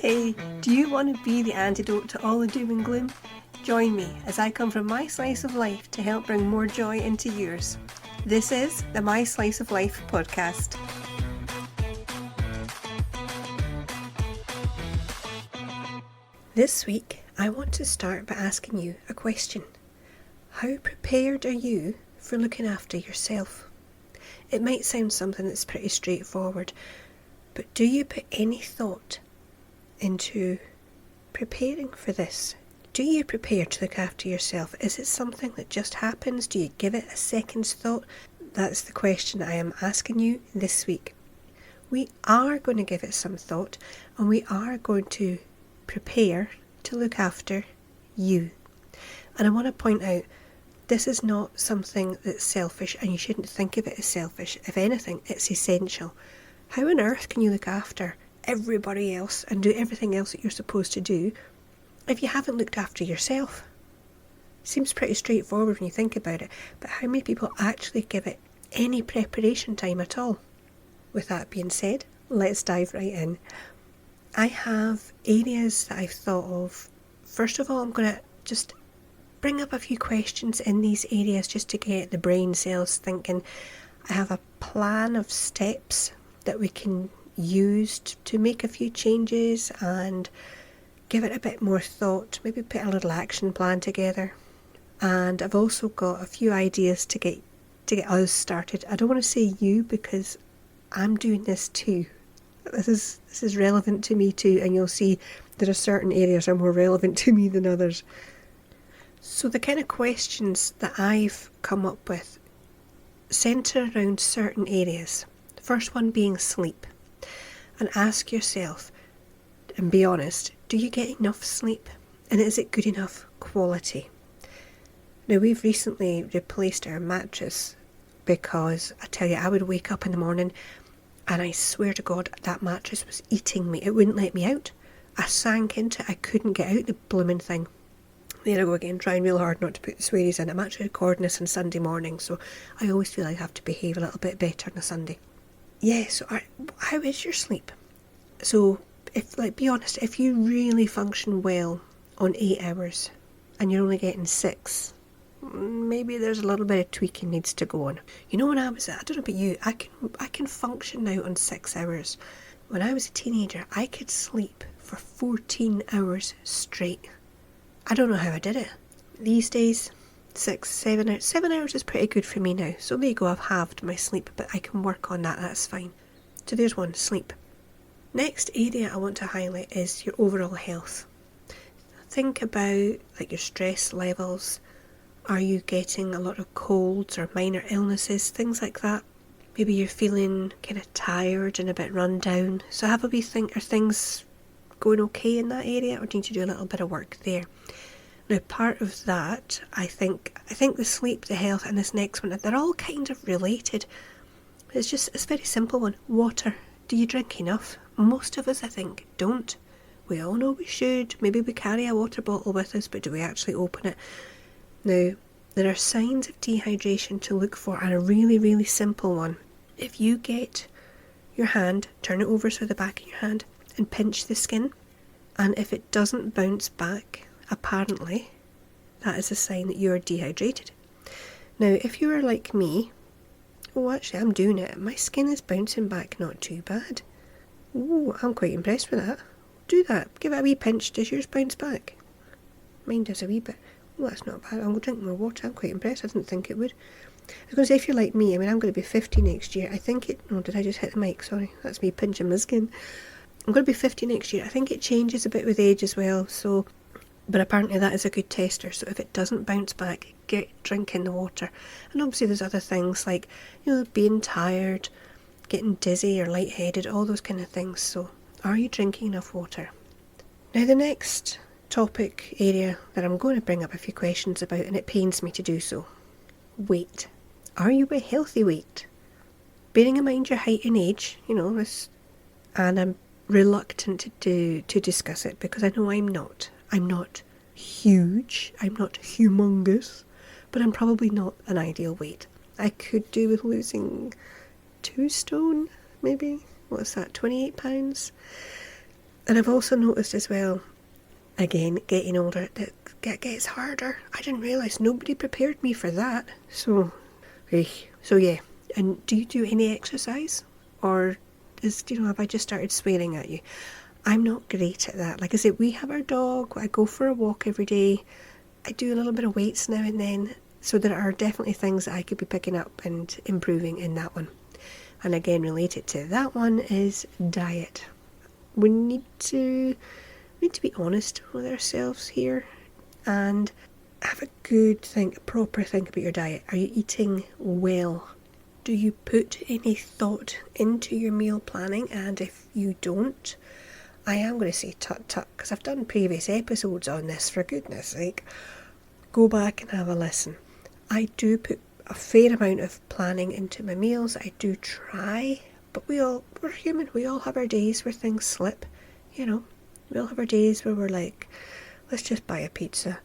Hey, do you want to be the antidote to all the doom and gloom? Join me as I come from my slice of life to help bring more joy into yours. This is the My Slice of Life podcast. This week, I want to start by asking you a question. How prepared are you for looking after yourself? It might sound something that's pretty straightforward, but do you put any thought into preparing for this? Do you prepare to look after yourself? Is it something that just happens? Do you give it a second's thought? That's the question I am asking you this week. We are going to give it some thought, and we are going to prepare to look after you. And I want to point out, this is not something that's selfish, and you shouldn't think of it as selfish. If anything, it's essential. How on earth can you look after everybody else and do everything else that you're supposed to do if you haven't looked after yourself? Seems pretty straightforward when you think about it, but how many people actually give it any preparation time at all? With that being said, let's dive right in. I have areas that I've thought of. First of all, I'm going to just bring up a few questions in these areas just to get the brain cells thinking. I have a plan of steps that we can use to make a few changes and give it a bit more thought, maybe put a little action plan together. And I've also got a few ideas to get us started. I don't want to say you because I'm doing this too. This is relevant to me too, and you'll see there are certain areas are more relevant to me than others. So the kind of questions that I've come up with centre around certain areas. The first one being sleep. And ask yourself, and be honest, do you get enough sleep? And is it good enough quality? Now, we've recently replaced our mattress because I tell you, I would wake up in the morning and I swear to God, that mattress was eating me. It wouldn't let me out. I sank into it. I couldn't get out the blooming thing. There I go again, trying real hard not to put the swearies in. I'm actually recording this on Sunday morning, so I always feel like I have to behave a little bit better on a Sunday. Yeah, so how is your sleep? So, be honest, if you really function well on 8 hours and you're only getting 6, maybe there's a little bit of tweaking needs to go on. You know, when I don't know about you, I can function now on 6 hours. When I was a teenager, I could sleep for 14 hours straight. I don't know how I did it. These days, 6, 7 hours. 7 hours is pretty good for me now. So there you go, I've halved my sleep, but I can work on that, that's fine. So there's one, sleep. Next area I want to highlight is your overall health. Think about your stress levels. Are you getting a lot of colds or minor illnesses, things like that? Maybe you're feeling kind of tired and a bit run down. So have a wee think, are things going okay in that area, or do you need to do a little bit of work there? Now, part of that, I think the sleep, the health, and this next one, they're all kind of related. It's a very simple one. Water. Do you drink enough? Most of us, I think, don't. We all know we should. Maybe we carry a water bottle with us, but do we actually open it? Now, there are signs of dehydration to look for, and a really, really simple one. If you get your hand, turn it over so the back of your hand, and pinch the skin, and if it doesn't bounce back, apparently, that is a sign that you are dehydrated. Now, if you are like me, actually I'm doing it, my skin is bouncing back not too bad. Ooh, I'm quite impressed with that. Do that, give it a wee pinch. Does yours bounce back? Mine does a wee bit. Oh, that's not bad. I'm going to drink more water. I'm quite impressed. I didn't think it would. I was going to say, if you're like me, I'm going to be 50 next year. I think did I just hit the mic? Sorry, that's me pinching my skin. I'm going to be 50 next year. I think it changes a bit with age as well, but apparently that is a good tester. So if it doesn't bounce back, get drinking the water. And obviously there's other things like, being tired, getting dizzy or lightheaded, all those kind of things. So are you drinking enough water? Now, the next topic area that I'm going to bring up a few questions about, and it pains me to do so. Weight. Are you a healthy weight? Bearing in mind your height and age, and I'm reluctant to discuss it because I know I'm not. I'm not huge. I'm not humongous. But I'm probably not an ideal weight. I could do with losing 2 stone, maybe. What's that, 28 pounds? And I've also noticed as well, again, getting older, that it gets harder. I didn't realise nobody prepared me for that. So yeah. And do you do any exercise? Or have I just started swearing at you? I'm not great at that. Like I said, we have our dog. I go for a walk every day. I do a little bit of weights now and then. So there are definitely things that I could be picking up and improving in that one. And again, related to that one is diet. We need to be honest with ourselves here and have a proper think about your diet. Are you eating well? Do you put any thought into your meal planning? And if you don't, I am going to say tut tut, because I've done previous episodes on this, for goodness sake. Go back and have a listen. I do put a fair amount of planning into my meals. I do try, but we're human. We all have our days where things slip, We all have our days where we're like, let's just buy a pizza.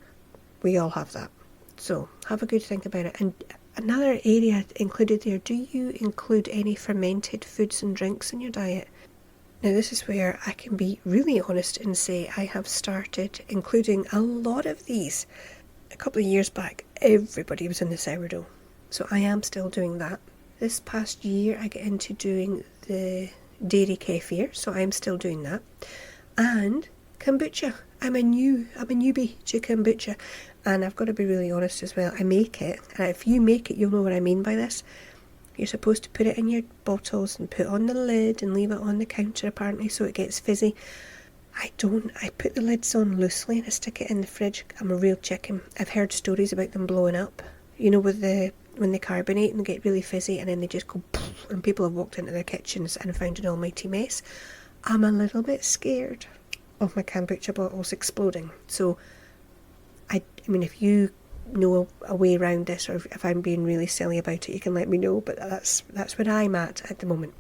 We all have that. So have a good think about it. And another area included there, do you include any fermented foods and drinks in your diet? Now this is where I can be really honest and say I have started including a lot of these. A couple of years back, everybody was in the sourdough. So I am still doing that. This past year I get into doing the dairy kefir, so I'm still doing that. And kombucha. I'm a newbie to kombucha. And I've got to be really honest as well. I make it, and if you make it, you'll know what I mean by this. You're supposed to put it in your bottles and put on the lid and leave it on the counter apparently so it gets fizzy. I don't. I put the lids on loosely and I stick it in the fridge. I'm a real chicken. I've heard stories about them blowing up. When they carbonate and they get really fizzy and then they just go poof, and people have walked into their kitchens and found an almighty mess. I'm a little bit scared of my kombucha bottles exploding. So, I mean, if you know a way around this, or if I'm being really silly about it, you can let me know. But that's where I'm at the moment.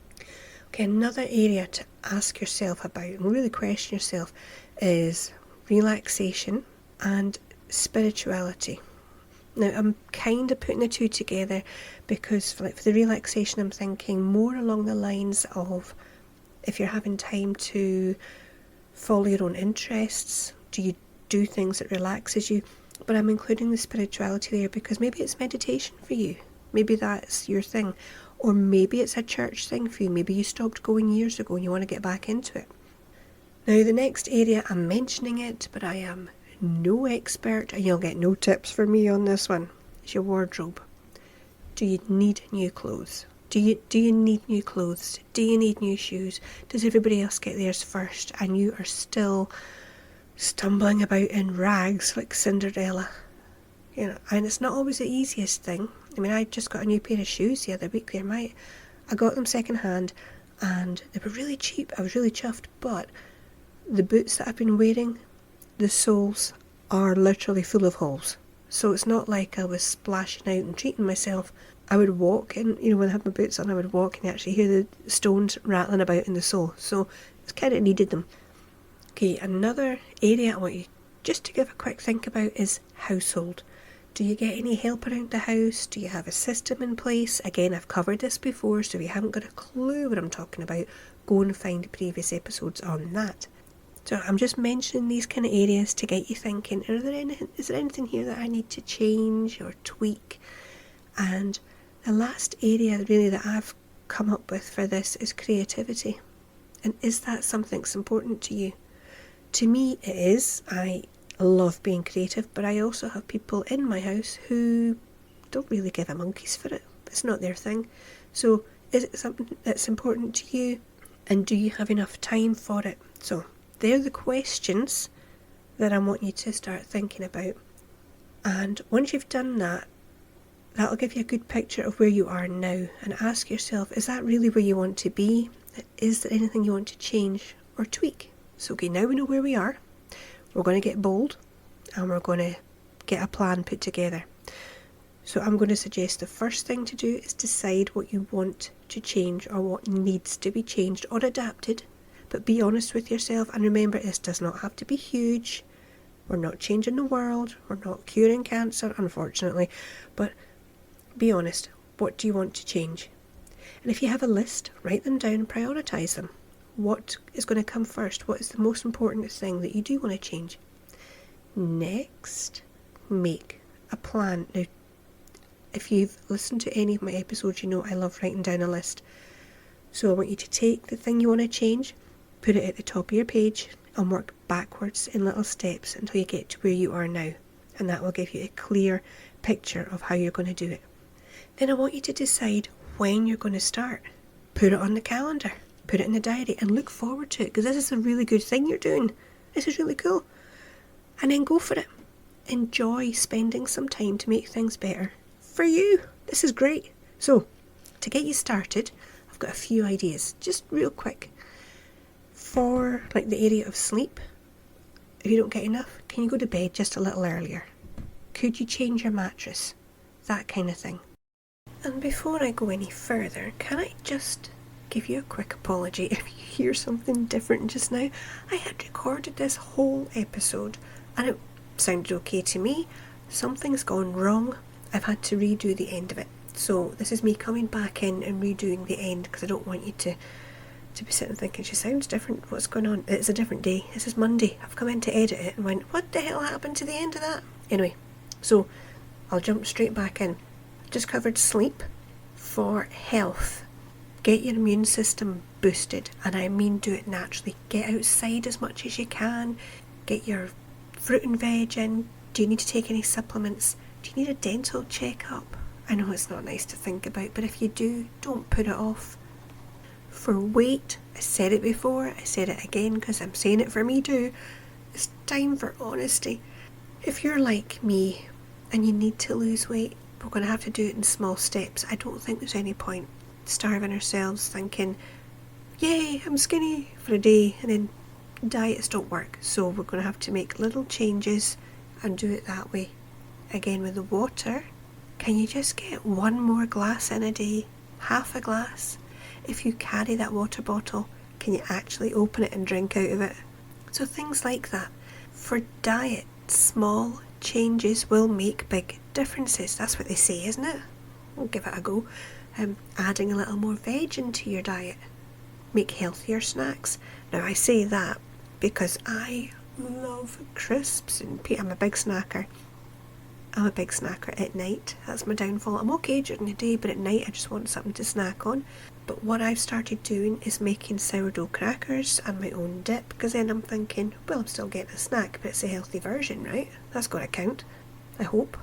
Okay, another area to ask yourself about and really question yourself is relaxation and spirituality. Now, I'm kind of putting the two together because for the relaxation, I'm thinking more along the lines of if you're having time to follow your own interests, do you do things that relaxes you? But I'm including the spirituality there because maybe it's meditation for you. Maybe that's your thing. Or maybe it's a church thing for you. Maybe you stopped going years ago and you want to get back into it. Now, the next area, I'm mentioning it, but I am no expert and you'll get no tips from me on this one. It's your wardrobe. Do you need new clothes? Do you need new clothes? Do you need new shoes? Does everybody else get theirs first and you are still stumbling about in rags like Cinderella? And it's not always the easiest thing. I mean, I just got a new pair of shoes the other week there. I got them second hand and they were really cheap. I was really chuffed, but the boots that I've been wearing, the soles are literally full of holes. So it's not like I was splashing out and treating myself. I would walk and, when I had my boots on, I would walk and you actually hear the stones rattling about in the sole. So it's kind of needed them. Okay, another area I want you just to give a quick think about is household. Do you get any help around the house? Do you have a system in place? Again, I've covered this before, so if you haven't got a clue what I'm talking about, go and find previous episodes on that. So I'm just mentioning these kind of areas to get you thinking, is there anything here that I need to change or tweak? And the last area really that I've come up with for this is creativity. And is that something that's important to you? To me, it is. I love being creative, but I also have people in my house who don't really give a monkey's for it. It's not their thing. So is it something that's important to you? And do you have enough time for it? So they're the questions that I want you to start thinking about. And once you've done that, that'll give you a good picture of where you are now. And ask yourself, is that really where you want to be? Is there anything you want to change or tweak? So okay, now we know where we are. We're going to get bold and we're going to get a plan put together. So I'm going to suggest the first thing to do is decide what you want to change or what needs to be changed or adapted. But be honest with yourself and remember this does not have to be huge. We're not changing the world. We're not curing cancer, unfortunately. But be honest. What do you want to change? And if you have a list, write them down and prioritise them. what is going to come first. What is the most important thing that you do want to change? Next, make a plan. Now, if you've listened to any of my episodes, you know I love writing down a list. So I want you to take the thing you want to change, put it at the top of your page, and work backwards in little steps until you get to where you are now. And that will give you a clear picture of how you're going to do it. Then I want you to decide when you're going to start. Put it on the calendar, put it in the diary, and look forward to it, because this is a really good thing you're doing. This is really cool. And then go for it. Enjoy spending some time to make things better for you. This is great. So, to get you started, I've got a few ideas, just real quick. For like the area of sleep, if you don't get enough, can you go to bed just a little earlier? Could you change your mattress? That kind of thing. And before I go any further, can I just give you a quick apology if you hear something different just now? I had recorded this whole episode and it sounded okay to me. Something's gone wrong. I've had to redo the end of it. So this is me coming back in and redoing the end, because I don't want you to be sitting thinking, she sounds different, what's going on? It's a different day. This is Monday. I've come in to edit it and went, what the hell happened to the end of that? Anyway, so I'll jump straight back in. Just covered sleep. For health, get your immune system boosted, and I mean do it naturally. Get outside as much as you can. Get your fruit and veg in. Do you need to take any supplements? Do you need a dental checkup? I know it's not nice to think about, but if you do, don't put it off. For weight, I said it before, I said it again because I'm saying it for me too. It's time for honesty. If you're like me and you need to lose weight, we're going to have to do it in small steps. I don't think there's any point starving ourselves thinking, yay, I'm skinny for a day, and then diets don't work. So we're going to have to make little changes and do it that way. Again, with the water, can you just get one more glass in a day? Half a glass? If you carry that water bottle, can you actually open it and drink out of it? So things like that. For diet, small changes will make big differences. That's what they say, isn't it? We'll give it a go. Adding a little more veg into your diet. Make healthier snacks. Now I say that because I love crisps and I'm a big snacker. I'm a big snacker at night. That's my downfall. I'm okay during the day, but at night I just want something to snack on. But what I've started doing is making sourdough crackers and my own dip, because then I'm thinking, well, I'm still getting a snack, but it's a healthy version, right? That's got to count. I hope.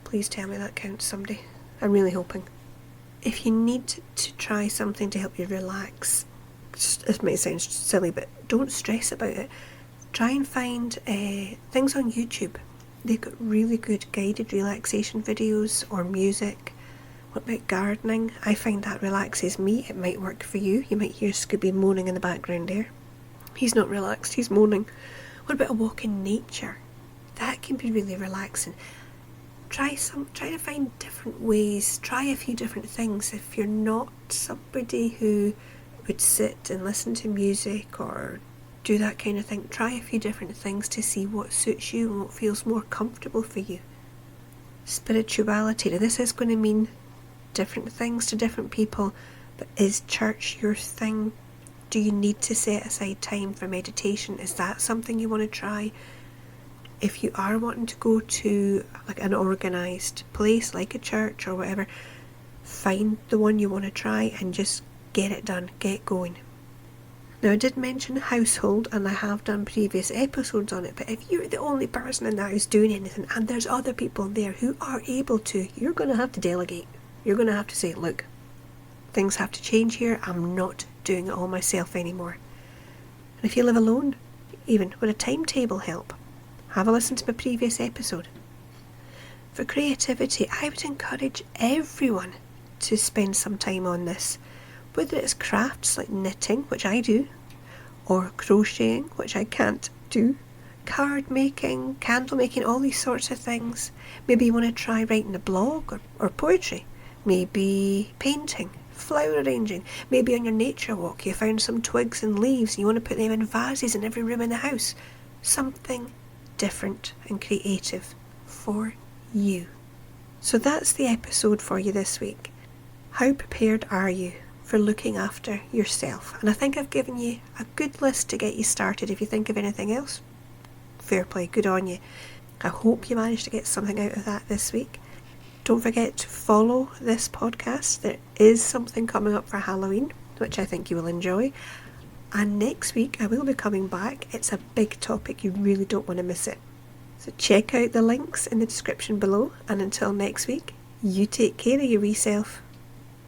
Please tell me that counts someday. I'm really hoping. If you need to try something to help you relax, it might sound silly, but don't stress about it. Try and find things on YouTube. They've got really good guided relaxation videos or music. What about gardening? I find that relaxes me. It might work for you. You might hear Scooby moaning in the background there. He's not relaxed, he's moaning. What about a walk in nature? That can be really relaxing. Try to find different ways. Try a few different things. If you're not somebody who would sit and listen to music or do that kind of thing, try a few different things to see what suits you and what feels more comfortable for you. Spirituality. Now this is going to mean different things to different people, but is church your thing? Do you need to set aside time for meditation? Is that something you want to try? If you are wanting to go to like an organised place like a church or whatever, find the one you want to try and just get it done, get going. Now I did mention household, and I have done previous episodes on it, but if you're the only person in the house doing anything and there's other people there who are able to, you're going to have to delegate. You're going to have to say, look, things have to change here. I'm not doing it all myself anymore. And if you live alone, even would a timetable help? Have a listen to my previous episode. For creativity, I would encourage everyone to spend some time on this. Whether it's crafts like knitting, which I do, or crocheting, which I can't do, card making, candle making, all these sorts of things. Maybe you want to try writing a blog or poetry. Maybe painting, flower arranging. Maybe on your nature walk you found some twigs and leaves and you want to put them in vases in every room in the house. Something different and creative for you. So that's the episode for you this week. How prepared are you for looking after yourself. And I think I've given you a good list to get you started. If you think of anything else, fair play, good on you. I hope you managed to get something out of that this week. Don't forget to follow this podcast. There is something coming up for Halloween, which I think you will enjoy. And next week I will be coming back. It's a big topic, you really don't want to miss it. So check out the links in the description below, and until next week, you take care of your wee self.